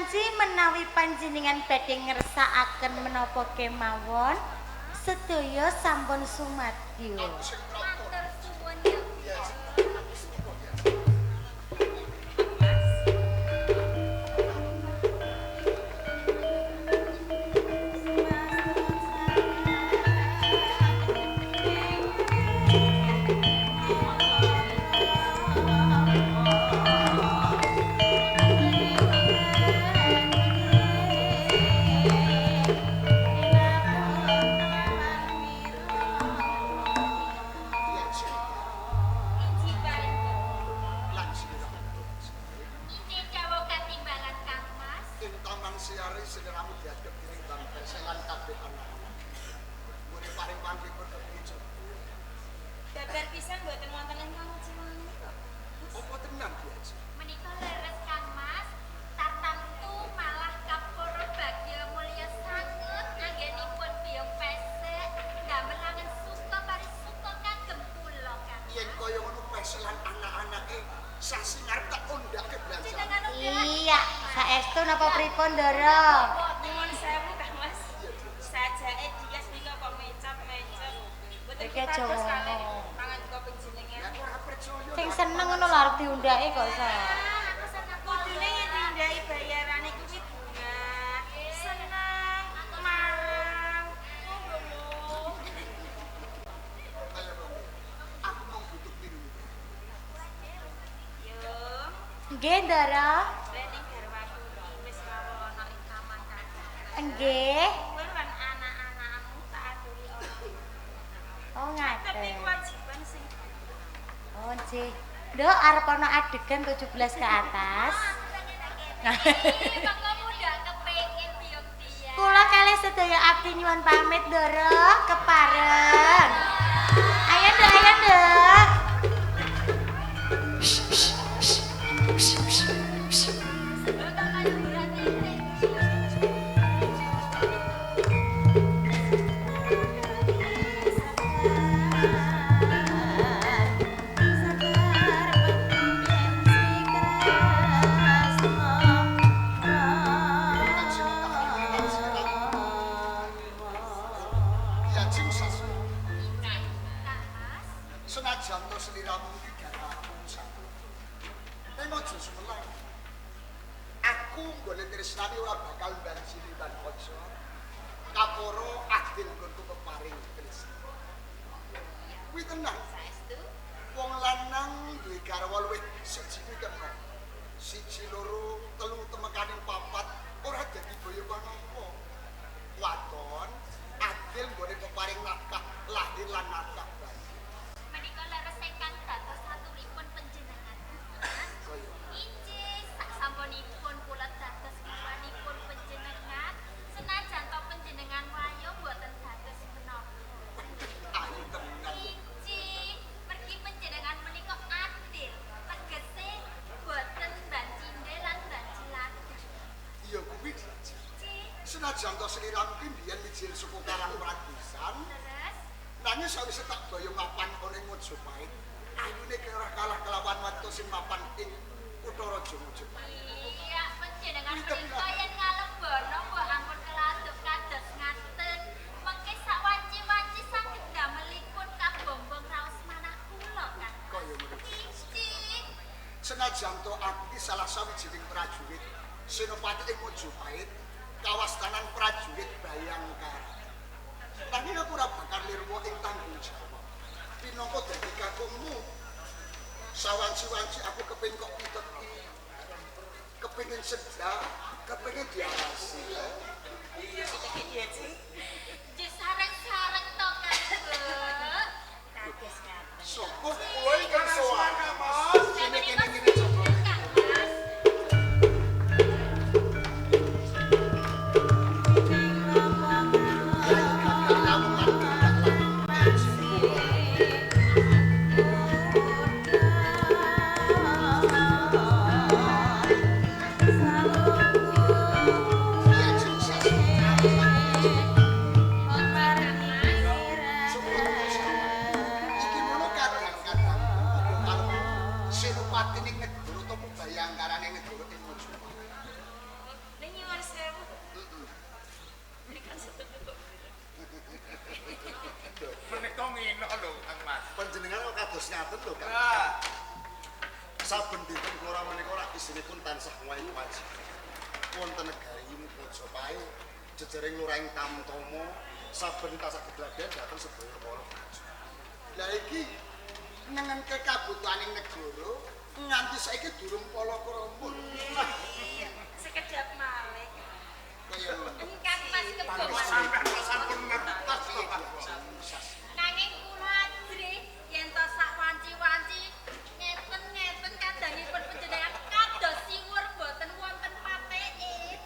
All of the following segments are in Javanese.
Panji menawi panjenengan badhe ngersakaken menapa kemawon sedaya sampun sumadyo. Matur suwun ya. Iya, saestu napa pripun Ndara? Nyuwun sewu Kang Mas. Sajake dias nika kok mecap-mecap. Mboten Iki aja kados ngono. kalih pangan kok panjenengan. Sing seneng ngono lho arep diundhake kok sa. Kudune yen dindai bayarane kuwi bunga. Seneng marang. Aku mau butuh biru. Yo, Nggih Ndara. lening garwaku wis mawon ana ing kamar kakak. Nggih. Kowe lan anak-anakmu tak aturi ora. Oh Tapi ngaten. kewajiban sing Oh nggih. Nduk arep ana adegan 17 ke atas. Kula kalih sedaya abdi nyuwun pamit Ndara kepareng. Ayo Nduk. Yajing sasu. Senajan to sliramu iki garamu satu. Ning aja sumelang. Aku golek tresnani ora bakal banjiri lan kaca. Kaporo adil nggonku peparing tresna. Kuwi tenang. Wong lanang duwe garwa luwih siji kuwi kena. Siji loro telu temekaning papat ora dadi boyo panapa. Wadon adil nggone peparing nafkah lahir lan nafkah bayi. menika leres ingkang dados saturipun panjenengan. Kaya Injih, sak sampunipun kula dados kiwanipun panjenengan, senajan to panjenengan wayo mboten dados menapa. ayu tenan. Injih, mergi panjenengan menika adil, tegese boten bancinde lan banciladah. Iya kuwi saja. Injih, Senajan to sliramu ki biyen mijil suku Karang Pradesan, leres. nanging sawise tak boyo mapan ning Mojopahit, ayune ki ora kalah kelawan watu sing mapan ing kutha raja Mojopahit. Iya, panjenengan menika yen ngalebono mbok ampun keladuk kados ngaten. Mengke sak wanci-wanci saged damelipun kabombong raos manah kula, Kang. Kaya ngono. Injih. Senajan to aku ki salah sawijining prajurit Senopati ing Mojopahit, kawastanan prajurit Bayangkara. Nanging aku ora bakal lirwa ing tanggung jawab. Pinangka dadi kakungmu, sawanci-wanci aku kepengin kok piteki. Kepengin sedah, kepengin diarasi. Nggih sareng-sareng to, Kang. Kados ngaten. Sopo kowe kan sowan, Mas? Kene coba. Kang Mas. Iki mono kadang-kadang ngaten lho, Kang. Saben dinten kula menika rak isinipun tansah wae waji. Wonten negari Mojopahit jejering Luraing Tamtama saben tansah gedhagen dhateng sedaya para praja. Lah iki nengenke kabutuhaning negara nganti saiki durung palakrama. Sekedap malih. Kaya Ingkang pas kebon. Sampai sampun ngertos kok Pak. Nanging kula ajri yen to sak wanci-wanci ngeten kadangipun panjenengan kados siwur boten wonten pateke.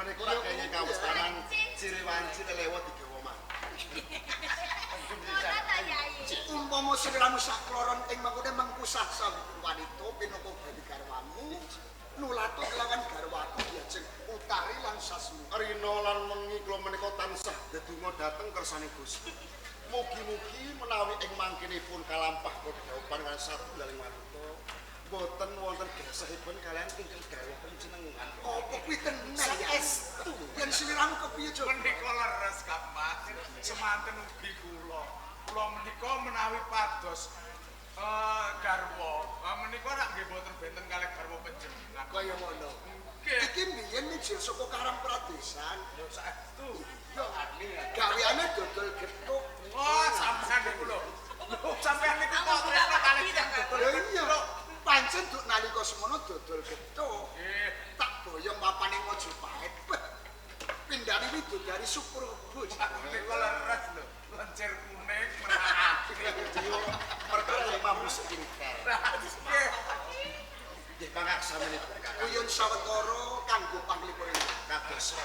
menika rak kaya kawestanan ciri wanci lelewat digawa mangan. Ora ta Yai. Umpama sliramu sakloron ing mangkene mengkusah sang wanita pinoko dadi garwamu nulato kelawan garwaku diajeng utari lan sasmu. Rina lan mengi kula menika tansah dedonga dhateng kersane Gusti. Mugi-mugi menawi ing mangkenipun kalampah kedhaupan kaliyan satunggaling wanita boten wonten gesahipun kaliyan ingkang garwa panjenengan. Apa kuwi tenan ya? Saestu. Yen sliramu kepiye, Jok? Menika leres Mas. Semanten ugi kula. Kula menika menawi pados garwa. Menika rak nggih boten benten kalih garwa panjenengan. Kaya ngono. Nggih. Iki mbiyen mijil saka Karang Pradesan. Yo saestu. Yo, gaweane dodol gethuk. Oh, sampeyan niku lho. Sampeyan niku kok tresno kalih Lha iya, pancen duk nalika semono dodol gethuk. Nggih. Tak boyong mapane Mojopahit. Pindhane widodari Suprobo. Menika leres lho. Lencir kuning merah. Perkara mampu skincare. Nggih. Nggih pangaksanipun uyun sawetara kanggo panglipur kados.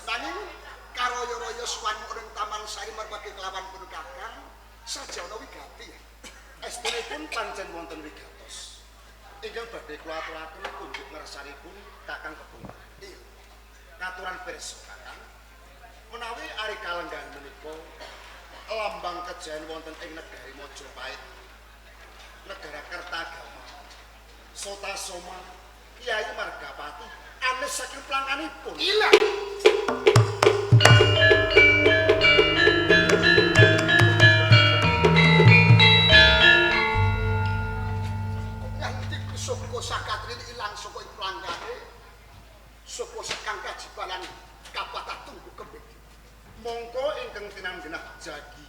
Nanging karoyo-royo suwan ing Taman Sari merpati kelawan pun Kakang sajana wigati. Estunipun pancen wonten wigatos. Ingkang badhe kula aturaken kunjuk ngersanipun Kakang Kebun. Iya. Katuran pirsa Kakang. Menawi ari kalenggahan menika lambang kejayan wonten ing negari Mojopahit. Negara Kertagama. Sota Soma, Kyai Margapati, anes saking pelangganipun. Gila. Nganti saka sakatrin ilang saka ing pelanggane, saka sekang kajibalan kapatah tunggu kebek. Mongko ingkang tinamgenah jagi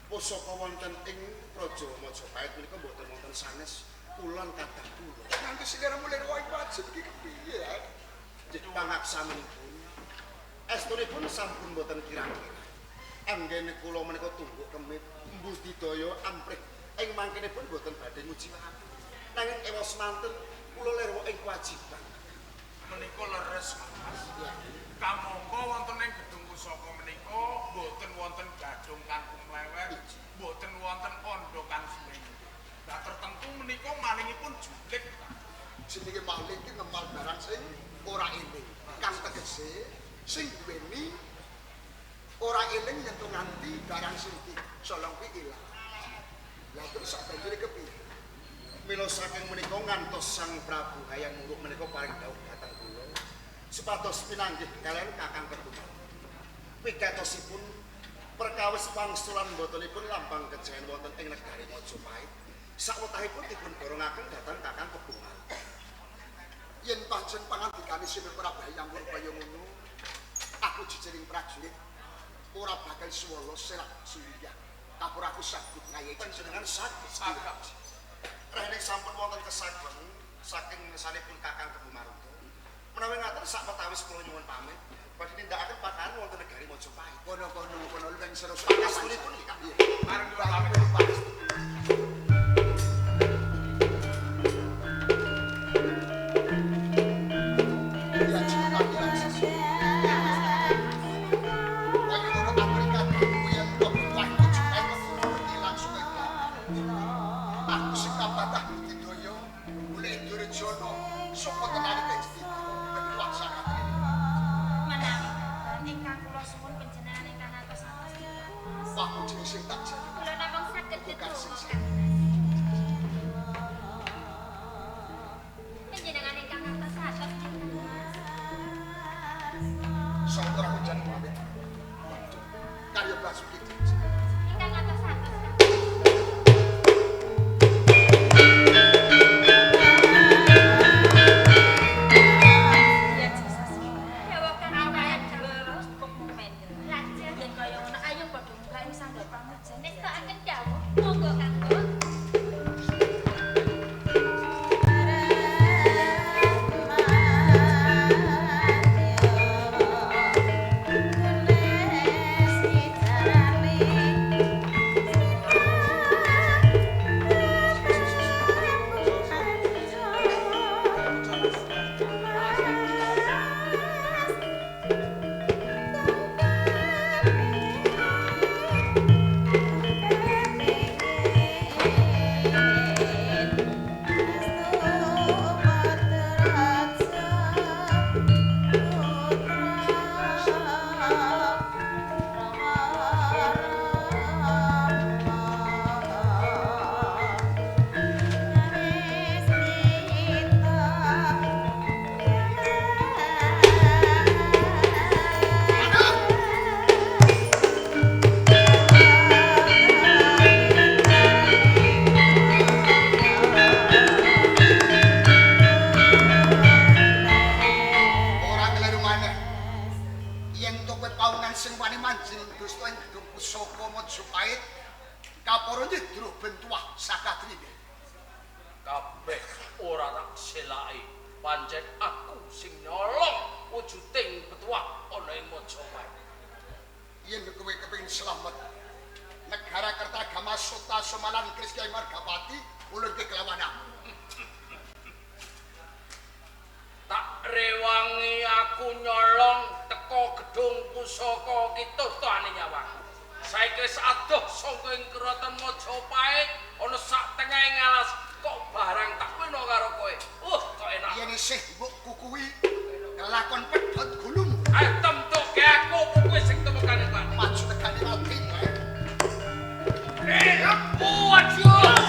pusaka wonten ing Praja Mojopahit menika boten wonten sanes kulon kathah kula. Nganti silira mulih wae wajib iki kepiye ya? Nggih pangaksanipun. Estunipun sampun boten kirang-kirang. Anggene kula menika tungguk kemit mbudidaya amprih ing mangkenipun boten badhe nguji wae. Nanging ewa semanten kula lirwa ing kewajiban. Menika leres Mas. Ya. Kamangka wonten ing gedung pusaka menika boten wonten gadung kangkung mlewer, boten wonten kandha kang semene. Lah tertentu menika malingipun julik. Jenenge maling ki ngemal barang sing ora eling. Kang tegese sing duweni ora eling nyentuh nganti barang sing dicolong kuwi ilang. Lah terus sak banjure kepiye? Mila saking menika ngantos Sang Prabu Hayam Wuruk menika paring dawuh dhateng kula supados pinanggih kalian Kakang Ketuban. Wigatosipun perkawis wangsulan botenipun lambang kejayan wonten ing negari Mojopahit. Sawetahipun dipun borongaken dhateng Kakang Kebungan. Yen pancen pangandikane Sine Prabu Hayam Wuruk kaya ngono, aku jejering prajurit ora bakal swala selak suwiyah. Kapur aku saged ngayahi panjenengan saged. Rene sampun wonten kesageng saking ngersanipun Kakang Kebu Maruta. Menawi ngaten sak petawis kula nyuwun pamit badhe nindakaken pakaran wonten negari Mojopahit. Kono luwih seru pangasunipun iki Kak. Arep nyuwun pamit. Ya cinta ilang sesu. Kaya ngono Amerika kuyen kebutuhan Mojopahit ilang suwe. Aku sing kapatah budidaya mulih Durjana sapa tenalika istimewa diwaksanaken. Menawi ingkang kula suwun panjenengan ingkang atos-atos. Waktu jeneng sing tak jane. Kula namung saged ditulungaken. Panjenengan ingkang atos-atos. Saudara hujan pamit. Karya Basuki. Ingkang atos-atos. Majapahit kaporo nyidro bentuah sakatrine. Kabeh ora tak selaki, pancen aku sing nyolong wujuding petuah ana ing Majapahit. Yen kowe kepengin slamet, negara Kertagama Sota Somalan Kris Kyai Margapati ulun ke kelawan aku. Tak rewangi aku nyolong teko gedung pusaka Kiturtane nyawaku. Saiki wis adoh saka ing Keraton Majapahit ana sak tengahing alas kok barang tak weno karo kowe. Kok enak. Yen isih mbok kukuwi kelakon pedhot gulung. Ayo temtuke aku kuwi sing temekane Pak. Maju tekani ati. Waduh.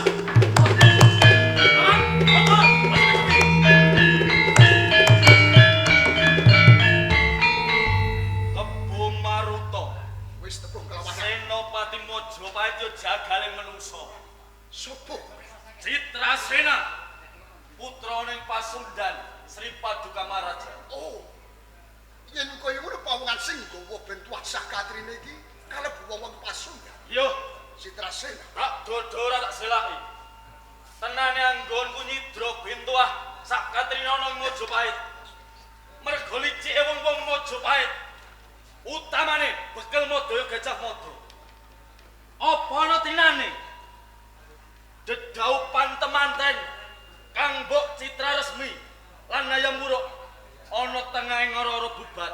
Kebun Maruta. Wis tepung kelawan. Senopati Majapahit yo jagaling menungso. Sopo? Citrasena. Putraning Pasundan Sri Paduka Maraja. Oh. Yen kaya ngono pawongan sing gawa bentuah sakatrine iki kalebu wong Pasundan. Yo, Citrasena. tak dodora tak selaki. Tenane anggonku nyidra bentuah sakatrine ana Majapahit. Mergo licike wong-wong Majapahit. Utamane Bekel Madaya Gajah Mada. Apa ana tinane? Dedaupan temanten Kang Mbok Citra Resmi lan Hayam Wuruk ana tengahing ora-ora bubat.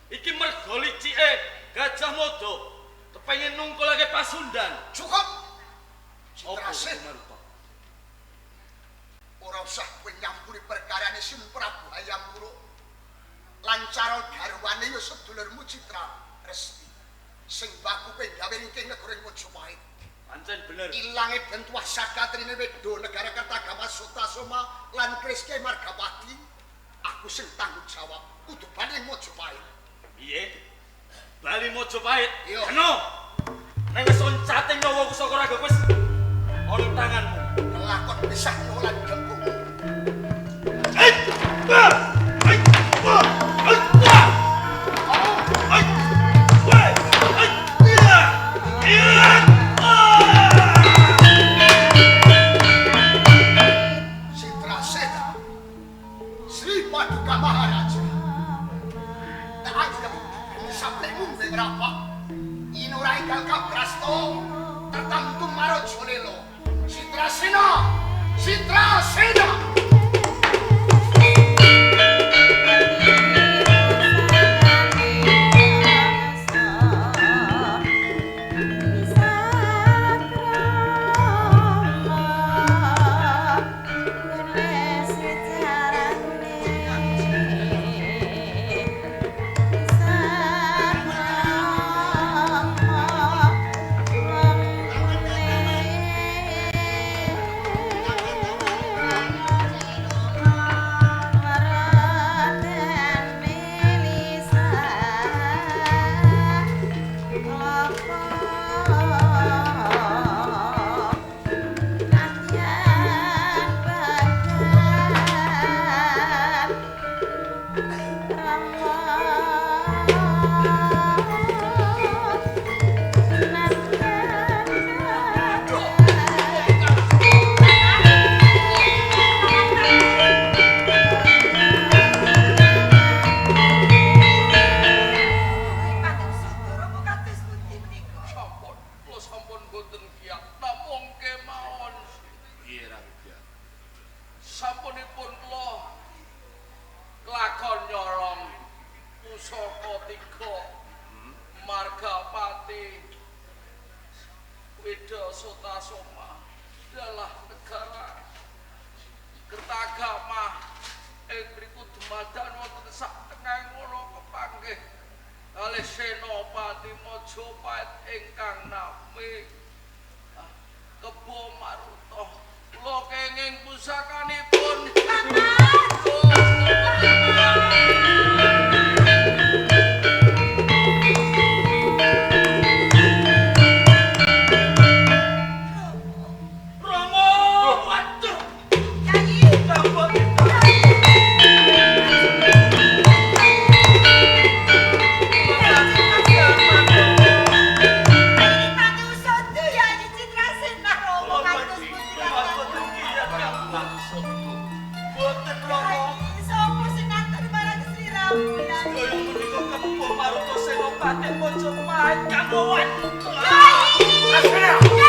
Iki mergo licike Gajah Mada kepengin nungkulake Pasundan. Cukup. Apa Citrasena. Maruta? Ora usah kowe nyampuri perkarane Sin Prabu Hayam Wuruk. Lancar garwane ya sedulurmu Citra Resmi. Sing baku kowe gawe ing negara Majapahit. Pancen bener. Ilange bentuah sakatrine Wedo negara Kertagama Sutasoma lan Kris Kyai Margapati. Aku sing tanggung jawab kudu bali Majapahit. Piye? Bali Majapahit. Iya. Kena. Nek wis oncate nyawa saka ragaku wis ana tanganmu. Kelakon pisah nyolan gembung. Citrasena. Sri Paduka Maharaja. Tak ada sablemu berapa. Inurai Galka Prasto tertentu Marojolelo. Citrasena. Citrasena. Senopati Majapahit ingkang nami Kebo Maruta. Kula kenging pusakanipun. Thank you. Raden Mojopahit kang wantu. Nyai.